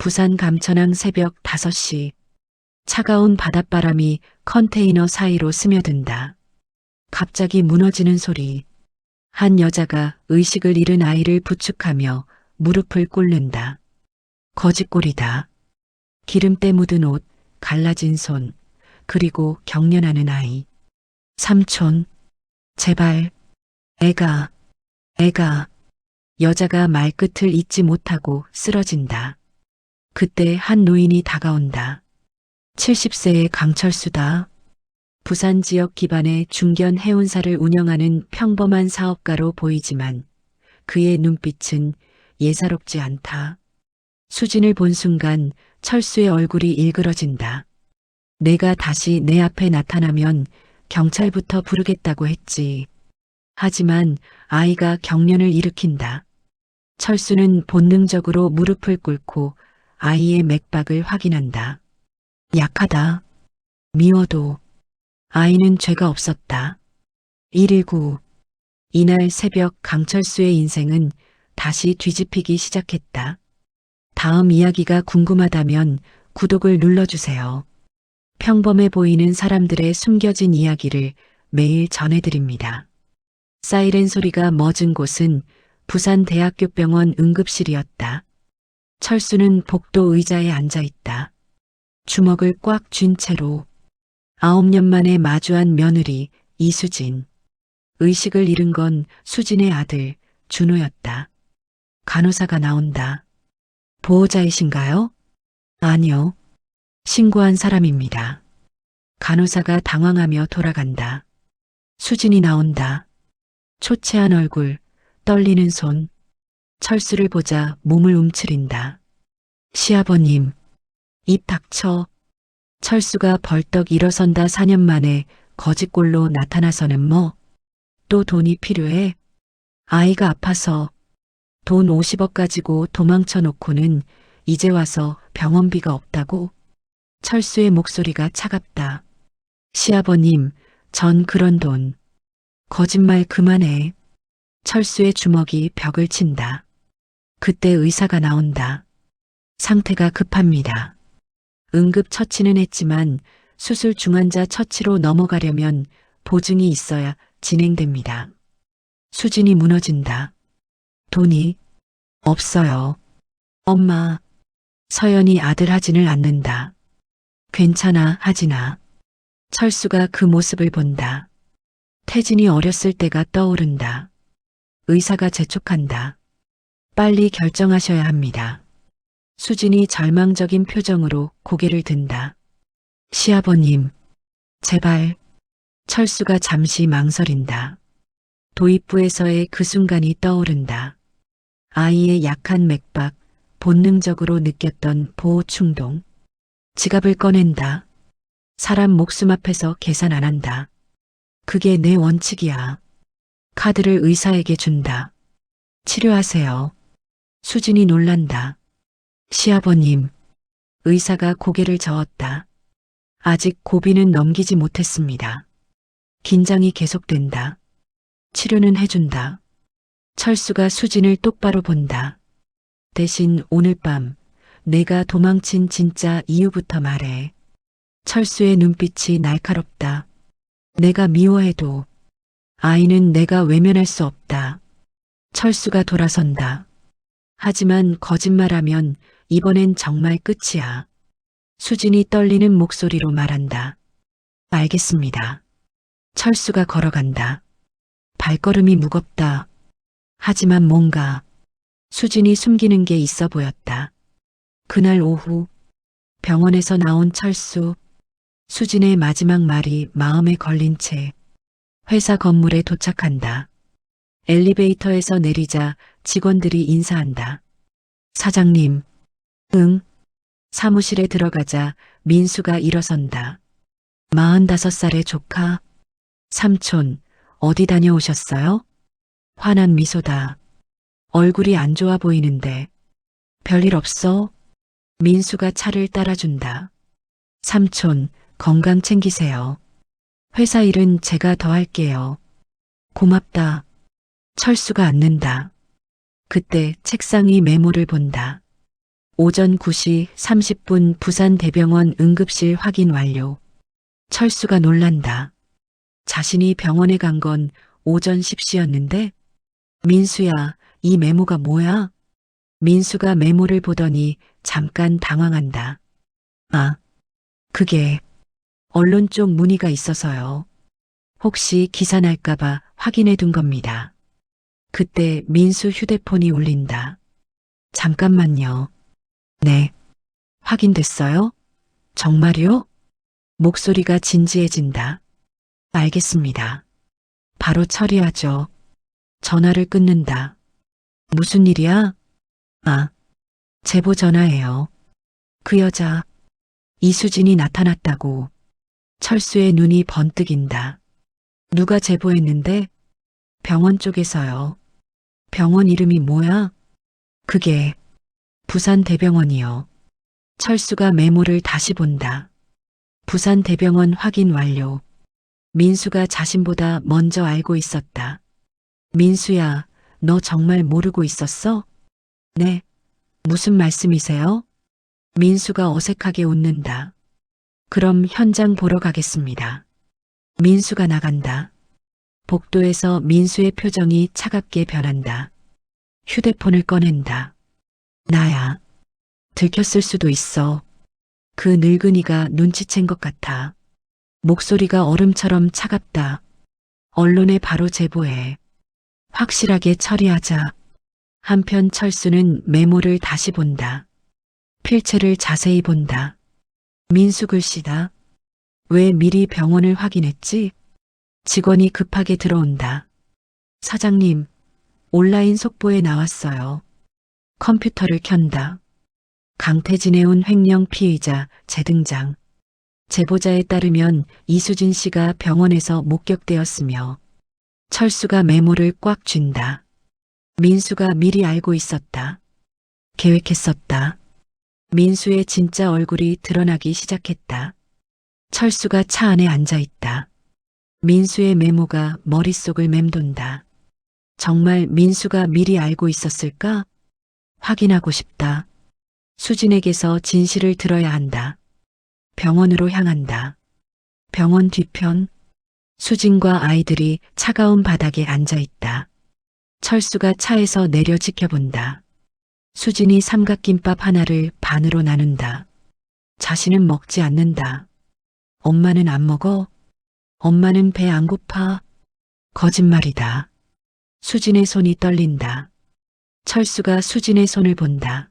부산 감천항 새벽 5시. 차가운 바닷바람이 컨테이너 사이로 스며든다. 갑자기 무너지는 소리. 한 여자가 의식을 잃은 아이를 부축하며 무릎을 꿇는다. 거짓골이다. 기름때 묻은 옷, 갈라진 손, 그리고 경련하는 아이. 삼촌, 제발, 애가. 여자가 말끝을 잇지 못하고 쓰러진다. 그때 한 노인이 다가온다. 70세의 강철수다. 부산 지역 기반의 중견 해운사를 운영하는 평범한 사업가로 보이지만 그의 눈빛은 예사롭지 않다. 수진을 본 순간 철수의 얼굴이 일그러진다. 내가 다시 내 앞에 나타나면 경찰부터 부르겠다고 했지. 하지만 아이가 경련을 일으킨다. 철수는 본능적으로 무릎을 꿇고 아이의 맥박을 확인한다. 약하다. 미워도. 아이는 죄가 없었다. 119. 이날 새벽 강철수의 인생은 다시 뒤집히기 시작했다. 다음 이야기가 궁금하다면 구독을 눌러주세요. 평범해 보이는 사람들의 숨겨진 이야기를 매일 전해드립니다. 사이렌 소리가 멎은 곳은 부산대학교병원 응급실이었다. 철수는 복도 의자에 앉아있다. 주먹을 꽉 쥔 채로 9년 만에 마주한 며느리 이수진. 의식을 잃은 건 수진의 아들 준호였다. 간호사가 나온다. 보호자이신가요? 아니요. 신고한 사람입니다. 간호사가 당황하며 돌아간다. 수진이 나온다. 초췌한 얼굴, 떨리는 손. 철수를 보자 몸을 움츠린다. 시아버님, 입 닥쳐. 철수가 벌떡 일어선다. 4년 만에 거짓골로 나타나서는 뭐? 또 돈이 필요해? 아이가 아파서. 돈 50억 가지고 도망쳐 놓고는 이제 와서 병원비가 없다고? 철수의 목소리가 차갑다. 시아버님, 전 그런 돈. 거짓말 그만해. 철수의 주먹이 벽을 친다. 그때 의사가 나온다. 상태가 급합니다. 응급 처치는 했지만 수술 중환자 처치로 넘어가려면 보증이 있어야 진행됩니다. 수진이 무너진다. 돈이 없어요. 엄마. 서연이 아들 하진을 안는다. 괜찮아, 하진아. 철수가 그 모습을 본다. 태진이 어렸을 때가 떠오른다. 의사가 재촉한다. 빨리 결정하셔야 합니다. 수진이 절망적인 표정으로 고개를 든다. 시아버님, 제발. 철수가 잠시 망설인다. 도입부에서의 그 순간이 떠오른다. 아이의 약한 맥박, 본능적으로 느꼈던 보호 충동. 지갑을 꺼낸다. 사람 목숨 앞에서 계산 안 한다. 그게 내 원칙이야. 카드를 의사에게 준다. 치료하세요. 수진이 놀란다. 시아버님. 의사가 고개를 저었다. 아직 고비는 넘기지 못했습니다. 긴장이 계속된다. 치료는 해준다. 철수가 수진을 똑바로 본다. 대신 오늘 밤 내가 도망친 진짜 이유부터 말해. 철수의 눈빛이 날카롭다. 내가 미워해도 아이는 내가 외면할 수 없다. 철수가 돌아선다. 하지만 거짓말하면 이번엔 정말 끝이야. 수진이 떨리는 목소리로 말한다. 알겠습니다. 철수가 걸어간다. 발걸음이 무겁다. 하지만 뭔가 수진이 숨기는 게 있어 보였다. 그날 오후 병원에서 나온 철수. 수진의 마지막 말이 마음에 걸린 채 회사 건물에 도착한다. 엘리베이터에서 내리자 직원들이 인사한다. 사장님. 응. 사무실에 들어가자 민수가 일어선다. 45살의 조카. 삼촌, 어디 다녀오셨어요? 환한 미소다. 얼굴이 안 좋아 보이는데. 별일 없어? 민수가 차를 따라준다. 삼촌, 건강 챙기세요. 회사 일은 제가 더 할게요. 고맙다. 철수가 앉는다. 그때 책상 위 메모를 본다. 오전 9시 30분 부산대병원 응급실 확인 완료. 철수가 놀란다. 자신이 병원에 간 건 오전 10시였는데? 민수야, 이 메모가 뭐야? 민수가 메모를 보더니 잠깐 당황한다. 아, 그게 언론 쪽 문의가 있어서요. 혹시 기사 날까봐 확인해 둔 겁니다. 그때 민수 휴대폰이 울린다. 잠깐만요. 네. 확인됐어요? 정말요? 목소리가 진지해진다. 알겠습니다. 바로 처리하죠. 전화를 끊는다. 무슨 일이야? 아, 제보 전화예요. 그 여자, 이수진이 나타났다고. 철수의 눈이 번뜩인다. 누가 제보했는데? 병원 쪽에서요. 병원 이름이 뭐야? 그게 부산대병원이요. 철수가 메모를 다시 본다. 부산대병원 확인 완료. 민수가 자신보다 먼저 알고 있었다. 민수야, 너 정말 모르고 있었어? 네. 무슨 말씀이세요? 민수가 어색하게 웃는다. 그럼 현장 보러 가겠습니다. 민수가 나간다. 복도에서 민수의 표정이 차갑게 변한다. 휴대폰을 꺼낸다. 나야. 들켰을 수도 있어. 그 늙은이가 눈치챈 것 같아. 목소리가 얼음처럼 차갑다. 언론에 바로 제보해. 확실하게 처리하자. 한편 철수는 메모를 다시 본다. 필체를 자세히 본다. 민수 글씨다. 왜 미리 병원을 확인했지? 직원이 급하게 들어온다. 사장님, 온라인 속보에 나왔어요. 컴퓨터를 켠다. 강태진의 운 횡령 피의자 재등장. 제보자에 따르면 이수진 씨가 병원에서 목격되었으며 철수가 메모를 꽉 쥔다. 민수가 미리 알고 있었다. 계획했었다. 민수의 진짜 얼굴이 드러나기 시작했다. 철수가 차 안에 앉아 있다. 민수의 메모가 머릿속을 맴돈다. 정말 민수가 미리 알고 있었을까? 확인하고 싶다. 수진에게서 진실을 들어야 한다. 병원으로 향한다. 병원 뒤편. 수진과 아이들이 차가운 바닥에 앉아 있다. 철수가 차에서 내려 지켜본다. 수진이 삼각김밥 하나를 반으로 나눈다. 자신은 먹지 않는다. 엄마는 안 먹어? 엄마는 배 안 고파? 거짓말이다. 수진의 손이 떨린다. 철수가 수진의 손을 본다.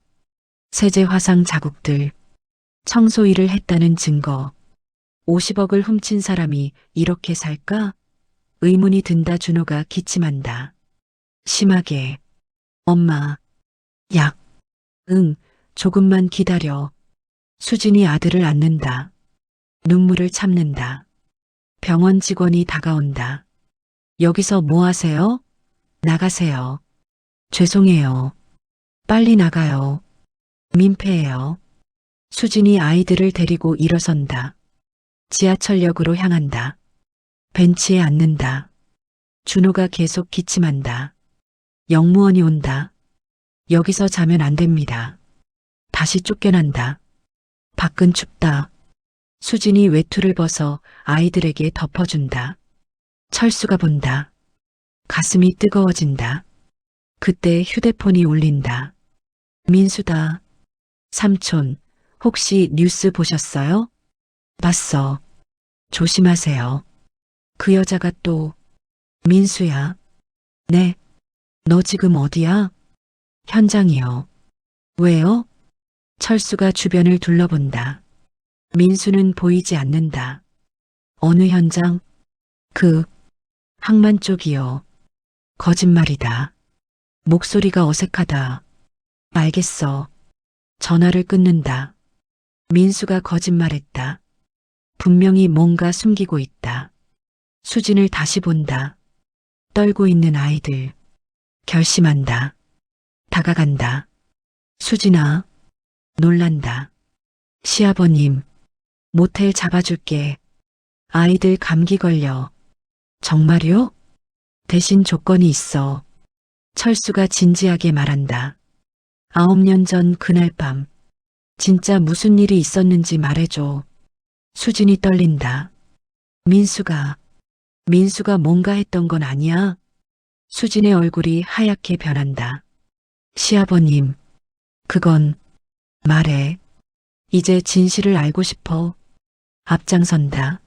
세제 화상 자국들. 청소 일을 했다는 증거. 50억을 훔친 사람이 이렇게 살까? 의문이 든다. 준호가 기침한다. 심하게. 엄마. 약. 응, 조금만 기다려. 수진이 아들을 안는다. 눈물을 참는다. 병원 직원이 다가온다. 여기서 뭐 하세요? 나가세요. 죄송해요. 빨리 나가요. 민폐예요. 수진이 아이들을 데리고 일어선다. 지하철역으로 향한다. 벤치에 앉는다. 준호가 계속 기침한다. 영무원이 온다. 여기서 자면 안 됩니다. 다시 쫓겨난다. 밖은 춥다. 수진이 외투를 벗어 아이들에게 덮어준다. 철수가 본다. 가슴이 뜨거워진다. 그때 휴대폰이 울린다. 민수다. 삼촌, 혹시 뉴스 보셨어요? 봤어. 조심하세요. 그 여자가 또. 민수야. 네. 너 지금 어디야? 현장이요. 왜요? 철수가 주변을 둘러본다. 민수는 보이지 않는다. 어느 현장? 그 항만 쪽이요. 거짓말이다. 목소리가 어색하다. 알겠어. 전화를 끊는다. 민수가 거짓말했다. 분명히 뭔가 숨기고 있다. 수진을 다시 본다. 떨고 있는 아이들. 결심한다. 다가간다. 수진아. 놀란다. 시아버님. 모텔 잡아줄게. 아이들 감기 걸려. 정말요? 대신 조건이 있어. 철수가 진지하게 말한다. 9년 전 그날 밤 진짜 무슨 일이 있었는지 말해줘. 수진이 떨린다. 민수가 뭔가 했던 건 아니야? 수진의 얼굴이 하얗게 변한다. 시아버님, 그건 말해. 이제 진실을 알고 싶어. 앞장선다.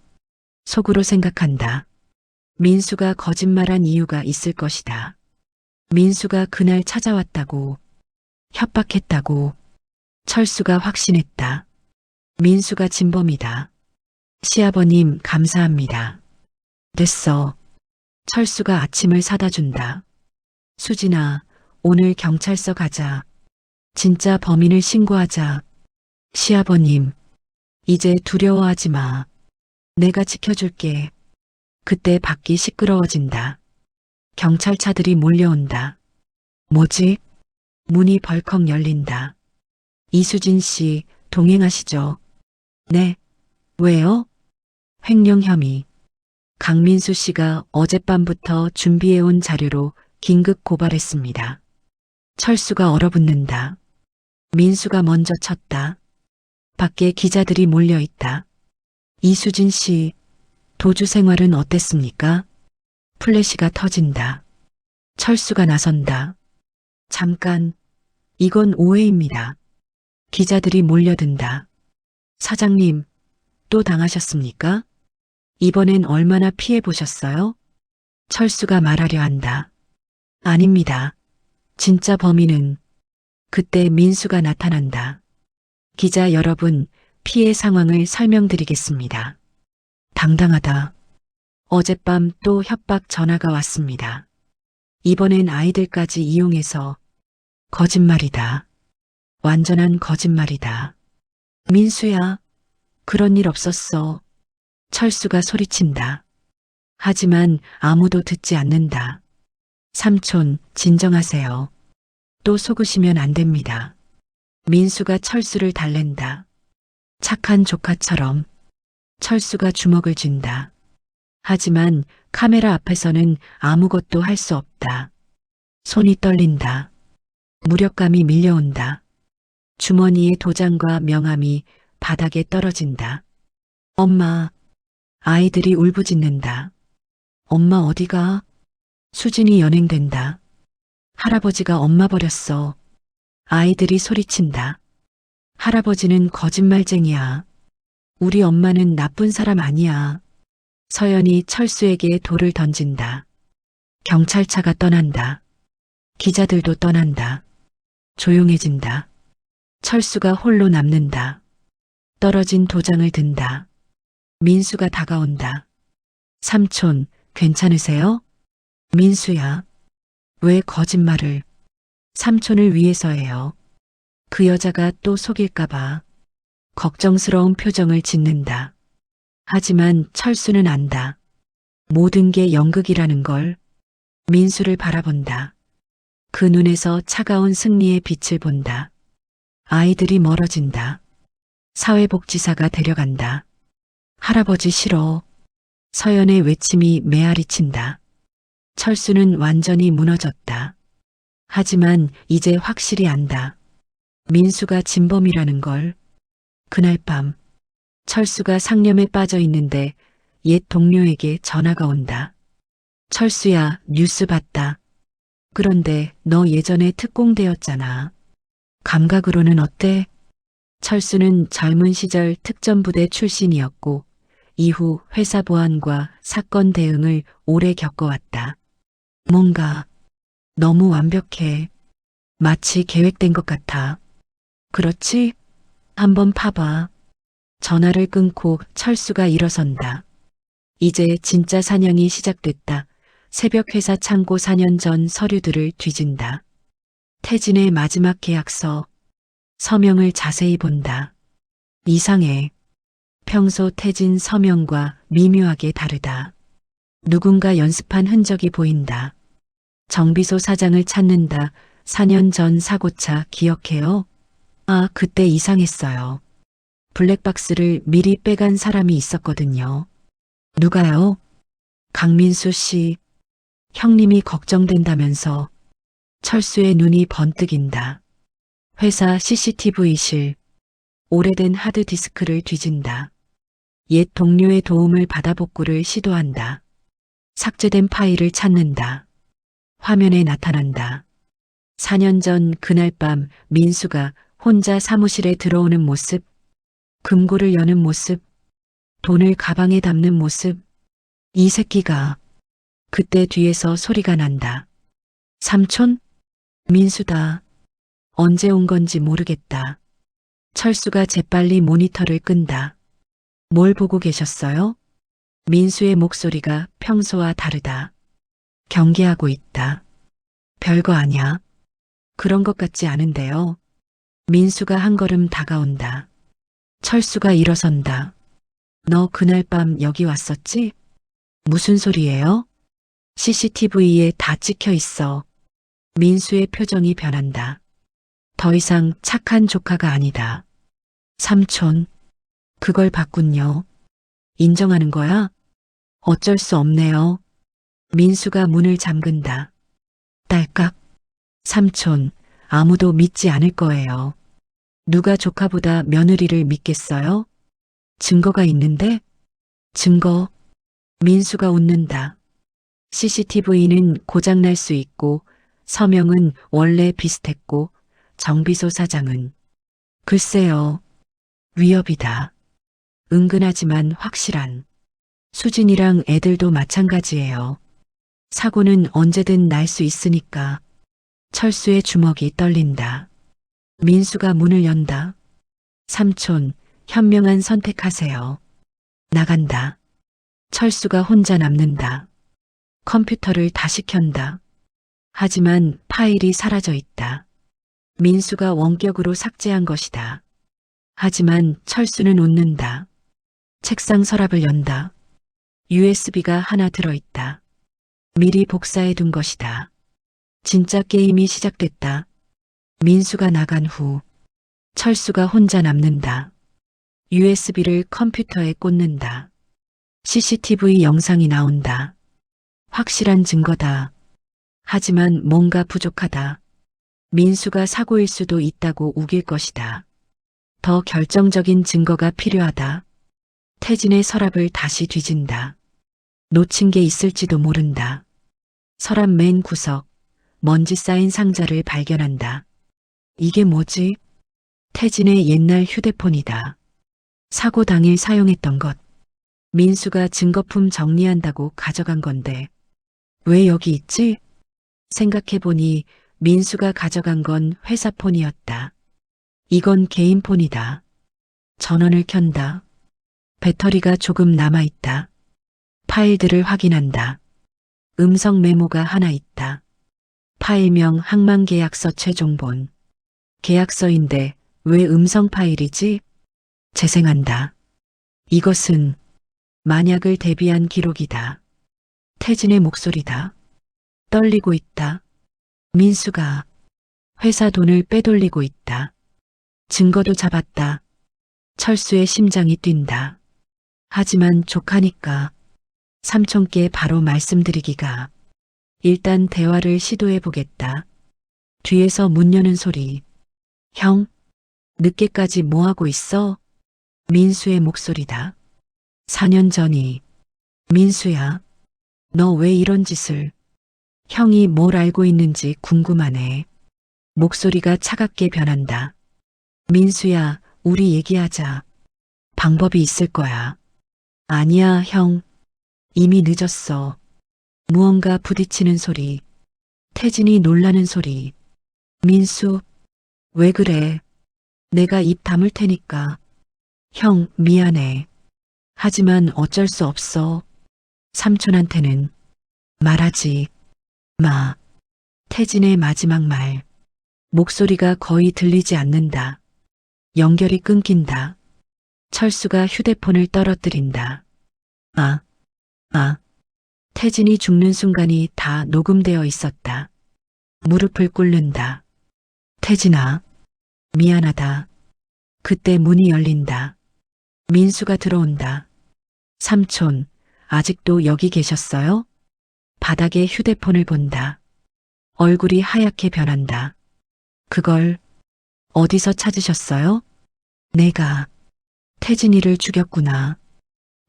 속으로 생각한다. 민수가 거짓말한 이유가 있을 것이다. 민수가 그날 찾아왔다고, 협박했다고, 철수가 확신했다. 민수가 진범이다. 시아버님 감사합니다. 됐어. 철수가 아침을 사다 준다. 수진아, 오늘 경찰서 가자. 진짜 범인을 신고하자. 시아버님, 이제 두려워하지 마. 내가 지켜줄게. 그때 밖이 시끄러워진다. 경찰차들이 몰려온다. 뭐지? 문이 벌컥 열린다. 이수진 씨, 동행하시죠? 네. 왜요? 횡령 혐의. 강민수 씨가 어젯밤부터 준비해온 자료로 긴급 고발했습니다. 철수가 얼어붙는다. 민수가 먼저 쳤다. 밖에 기자들이 몰려있다. 이수진 씨, 도주 생활은 어땠습니까? 플래시가 터진다. 철수가 나선다. 잠깐, 이건 오해입니다. 기자들이 몰려든다. 사장님, 또 당하셨습니까? 이번엔 얼마나 피해 보셨어요? 철수가 말하려 한다. 아닙니다. 진짜 범인은. 그때 민수가 나타난다. 기자 여러분, 피해 상황을 설명드리겠습니다. 당당하다. 어젯밤 또 협박 전화가 왔습니다. 이번엔 아이들까지 이용해서. 거짓말이다. 완전한 거짓말이다. 민수야, 그런 일 없었어. 철수가 소리친다. 하지만 아무도 듣지 않는다. 삼촌, 진정하세요. 또 속으시면 안 됩니다. 민수가 철수를 달랜다. 착한 조카처럼. 철수가 주먹을 쥔다. 하지만 카메라 앞에서는 아무것도 할 수 없다. 손이 떨린다. 무력감이 밀려온다. 주머니의 도장과 명함이 바닥에 떨어진다. 엄마, 아이들이 울부짖는다. 엄마 어디가? 수진이 연행된다. 할아버지가 엄마 버렸어. 아이들이 소리친다. 할아버지는 거짓말쟁이야. 우리 엄마는 나쁜 사람 아니야. 서연이 철수에게 돌을 던진다. 경찰차가 떠난다. 기자들도 떠난다. 조용해진다. 철수가 홀로 남는다. 떨어진 도장을 든다. 민수가 다가온다. 삼촌, 괜찮으세요? 민수야. 왜 거짓말을? 삼촌을 위해서예요. 그 여자가 또 속일까봐. 걱정스러운 표정을 짓는다. 하지만 철수는 안다. 모든 게 연극이라는 걸. 민수를 바라본다. 그 눈에서 차가운 승리의 빛을 본다. 아이들이 멀어진다. 사회복지사가 데려간다. 할아버지 싫어. 서연의 외침이 메아리 친다. 철수는 완전히 무너졌다. 하지만 이제 확실히 안다. 민수가 진범이라는 걸. 그날 밤 철수가 상념에 빠져 있는데 옛 동료에게 전화가 온다. 철수야, 뉴스 봤다. 그런데 너 예전에 특공대였잖아. 감각으로는 어때? 철수는 젊은 시절 특전부대 출신이었고 이후 회사 보안과 사건 대응을 오래 겪어왔다. 뭔가 너무 완벽해. 마치 계획된 것 같아. 그렇지? 한번 파봐. 전화를 끊고 철수가 일어선다. 이제 진짜 사냥이 시작됐다. 새벽 회사 창고 4년 전 서류들을 뒤진다. 태진의 마지막 계약서. 서명을 자세히 본다. 이상해. 평소 태진 서명과 미묘하게 다르다. 누군가 연습한 흔적이 보인다. 정비소 사장을 찾는다. 4년 전 사고차 기억해요? 아, 그때 이상했어요. 블랙박스를 미리 빼간 사람이 있었거든요. 누가요? 강민수 씨. 형님이 걱정된다면서. 철수의 눈이 번뜩인다. 회사 CCTV실. 오래된 하드디스크를 뒤진다. 옛 동료의 도움을 받아 복구를 시도한다. 삭제된 파일을 찾는다. 화면에 나타난다. 4년 전 그날 밤 민수가 혼자 사무실에 들어오는 모습, 금고를 여는 모습, 돈을 가방에 담는 모습. 이 새끼가. 그때 뒤에서 소리가 난다. 삼촌? 민수다. 언제 온 건지 모르겠다. 철수가 재빨리 모니터를 끈다. 뭘 보고 계셨어요? 민수의 목소리가 평소와 다르다. 경계하고 있다. 별거 아냐. 그런 것 같지 않은데요. 민수가 한 걸음 다가온다. 철수가 일어선다. 너 그날 밤 여기 왔었지? 무슨 소리예요? CCTV에 다 찍혀 있어. 민수의 표정이 변한다. 더 이상 착한 조카가 아니다. 삼촌, 그걸 봤군요. 인정하는 거야? 어쩔 수 없네요. 민수가 문을 잠근다. 딸깍. 삼촌, 아무도 믿지 않을 거예요. 누가 조카보다 며느리를 믿겠어요? 증거가 있는데? 증거. 민수가 웃는다. CCTV는 고장날 수 있고 서명은 원래 비슷했고 정비소 사장은 글쎄요. 위협이다. 은근하지만 확실한. 수진이랑 애들도 마찬가지예요. 사고는 언제든 날 수 있으니까. 철수의 주먹이 떨린다. 민수가 문을 연다. 삼촌, 현명한 선택하세요. 나간다. 철수가 혼자 남는다. 컴퓨터를 다시 켠다. 하지만 파일이 사라져 있다. 민수가 원격으로 삭제한 것이다. 하지만 철수는 웃는다. 책상 서랍을 연다. USB가 하나 들어있다. 미리 복사해 둔 것이다. 진짜 게임이 시작됐다. 민수가 나간 후 철수가 혼자 남는다. USB를 컴퓨터에 꽂는다. CCTV 영상이 나온다. 확실한 증거다. 하지만 뭔가 부족하다. 민수가 사고일 수도 있다고 우길 것이다. 더 결정적인 증거가 필요하다. 태진의 서랍을 다시 뒤진다. 놓친 게 있을지도 모른다. 서랍 맨 구석, 먼지 쌓인 상자를 발견한다. 이게 뭐지? 태진의 옛날 휴대폰이다. 사고 당일 사용했던 것. 민수가 증거품 정리한다고 가져간 건데 왜 여기 있지? 생각해보니 민수가 가져간 건 회사 폰이었다. 이건 개인 폰이다. 전원을 켠다. 배터리가 조금 남아있다. 파일들을 확인한다. 음성 메모가 하나 있다. 파일명 항만계약서 최종본. 계약서인데 왜 음성 파일이지? 재생한다. 이것은 만약을 대비한 기록이다. 태진의 목소리다. 떨리고 있다. 민수가 회사 돈을 빼돌리고 있다. 증거도 잡았다. 철수의 심장이 뛴다. 하지만 조카니까 삼촌께 바로 말씀드리기가. 일단 대화를 시도해 보겠다. 뒤에서 문 여는 소리. 형, 늦게까지 뭐 하고 있어? 민수의 목소리다. 4년 전이. 민수야, 너 왜 이런 짓을. 형이 뭘 알고 있는지 궁금하네. 목소리가 차갑게 변한다. 민수야, 우리 얘기하자. 방법이 있을 거야. 아니야, 형. 이미 늦었어. 무언가 부딪히는 소리. 태진이 놀라는 소리. 민수, 왜 그래? 내가 입 다물 테니까. 형, 미안해. 하지만 어쩔 수 없어. 삼촌한테는 말하지 마. 태진의 마지막 말. 목소리가 거의 들리지 않는다. 연결이 끊긴다. 철수가 휴대폰을 떨어뜨린다. 태진이 죽는 순간이 다 녹음되어 있었다. 무릎을 꿇는다. 태진아, 미안하다. 그때 문이 열린다. 민수가 들어온다. 삼촌, 아직도 여기 계셨어요? 바닥에 휴대폰을 본다. 얼굴이 하얗게 변한다. 그걸 어디서 찾으셨어요? 내가 태진이를 죽였구나.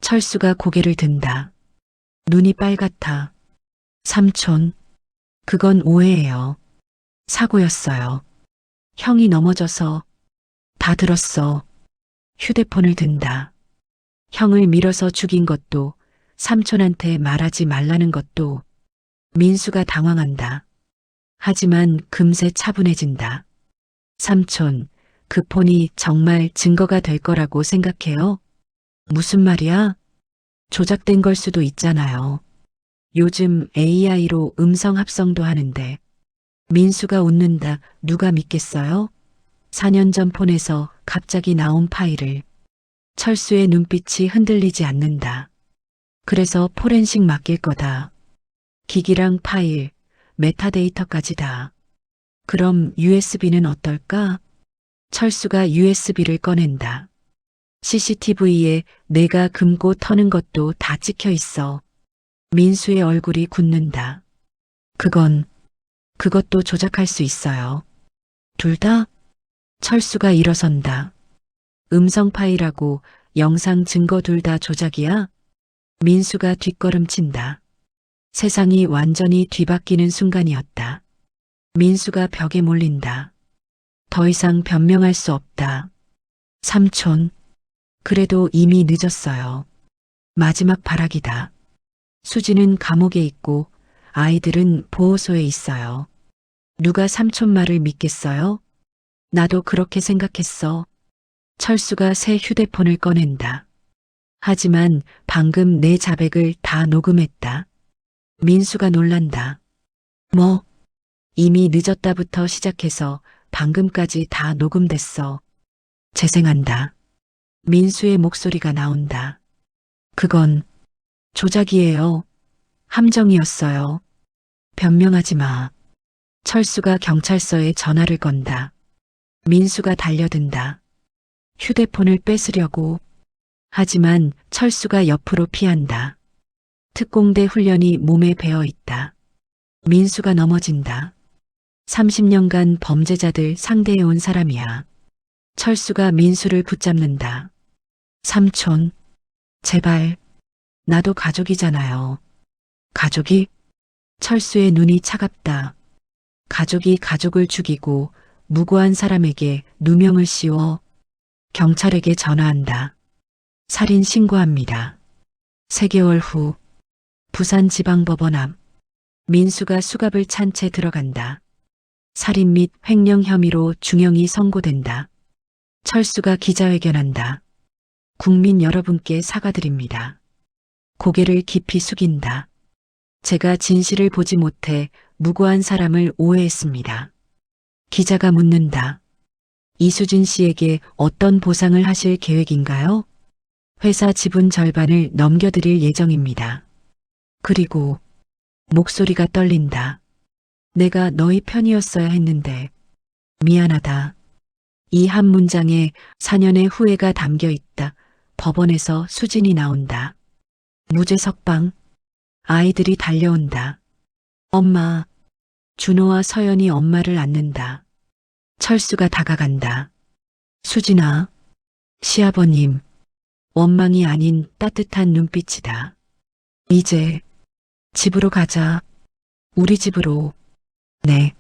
철수가 고개를 든다. 눈이 빨갛다. 삼촌, 그건 오해예요. 사고였어요. 형이 넘어져서. 다 들었어. 휴대폰을 든다. 형을 밀어서 죽인 것도, 삼촌한테 말하지 말라는 것도. 민수가 당황한다. 하지만 금세 차분해진다. 삼촌, 그 폰이 정말 증거가 될 거라고 생각해요? 무슨 말이야? 조작된 걸 수도 있잖아요. 요즘 AI로 음성 합성도 하는데. 민수가 웃는다. 누가 믿겠어요? 4년 전 폰에서 갑자기 나온 파일을. 철수의 눈빛이 흔들리지 않는다. 그래서 포렌식 맡길 거다. 기기랑 파일, 메타데이터까지 다. 그럼 USB는 어떨까? 철수가 USB를 꺼낸다. CCTV에 내가 금고 터는 것도 다 찍혀 있어. 민수의 얼굴이 굳는다. 그것도 조작할 수 있어요. 둘 다? 철수가 일어선다. 음성 파일하고 영상 증거 둘 다 조작이야? 민수가 뒷걸음친다. 세상이 완전히 뒤바뀌는 순간이었다. 민수가 벽에 몰린다. 더 이상 변명할 수 없다. 삼촌, 그래도 이미 늦었어요. 마지막 발악이다. 수지는 감옥에 있고 아이들은 보호소에 있어요. 누가 삼촌 말을 믿겠어요? 나도 그렇게 생각했어. 철수가 새 휴대폰을 꺼낸다. 하지만 방금 내 자백을 다 녹음했다. 민수가 놀란다. 뭐? 이미 늦었다부터 시작해서 방금까지 다 녹음됐어. 재생한다. 민수의 목소리가 나온다. 그건 조작이에요. 함정이었어요. 변명하지 마. 철수가 경찰서에 전화를 건다. 민수가 달려든다. 휴대폰을 뺏으려고. 하지만 철수가 옆으로 피한다. 특공대 훈련이 몸에 배어 있다. 민수가 넘어진다. 30년간 범죄자들 상대해온 사람이야. 철수가 민수를 붙잡는다. 삼촌, 제발, 나도 가족이잖아요. 가족이? 철수의 눈이 차갑다. 가족이 가족을 죽이고 무고한 사람에게 누명을 씌워. 경찰에게 전화한다. 살인 신고합니다. 3개월 후 부산지방법원 앞. 민수가 수갑을 찬 채 들어간다. 살인 및 횡령 혐의로 중형이 선고된다. 철수가 기자회견한다. 국민 여러분께 사과드립니다. 고개를 깊이 숙인다. 제가 진실을 보지 못해 무고한 사람을 오해했습니다. 기자가 묻는다. 이수진 씨에게 어떤 보상을 하실 계획인가요? 회사 지분 절반을 넘겨드릴 예정입니다. 그리고 목소리가 떨린다. 내가 너희 편이었어야 했는데 미안하다. 이 한 문장에 4년의 후회가 담겨 있다. 법원에서 수진이 나온다. 무죄 석방. 아이들이 달려온다. 엄마. 준호와 서연이 엄마를 안는다. 철수가 다가간다. 수진아. 시아버님. 원망이 아닌 따뜻한 눈빛이다. 이제 집으로 가자. 우리 집으로. 네.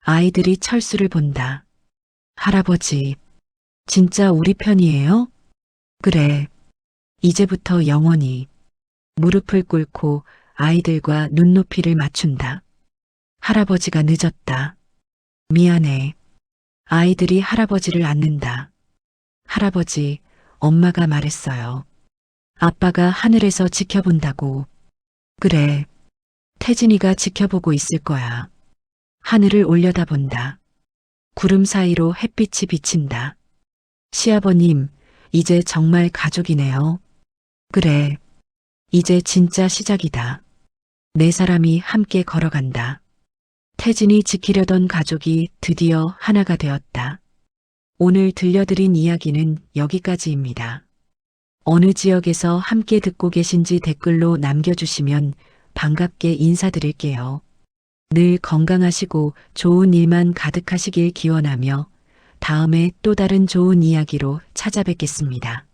아이들이 철수를 본다. 할아버지, 진짜 우리 편이에요? 그래. 이제부터 영원히. 무릎을 꿇고 아이들과 눈높이를 맞춘다. 할아버지가 늦었다. 미안해. 아이들이 할아버지를 안는다. 할아버지, 엄마가 말했어요. 아빠가 하늘에서 지켜본다고. 그래. 태진이가 지켜보고 있을 거야. 하늘을 올려다본다. 구름 사이로 햇빛이 비친다. 시아버님, 이제 정말 가족이네요. 그래. 이제 진짜 시작이다. 네 사람이 함께 걸어간다. 태진이 지키려던 가족이 드디어 하나가 되었다. 오늘 들려드린 이야기는 여기까지입니다. 어느 지역에서 함께 듣고 계신지 댓글로 남겨주시면 반갑게 인사드릴게요. 늘 건강하시고 좋은 일만 가득하시길 기원하며 다음에 또 다른 좋은 이야기로 찾아뵙겠습니다.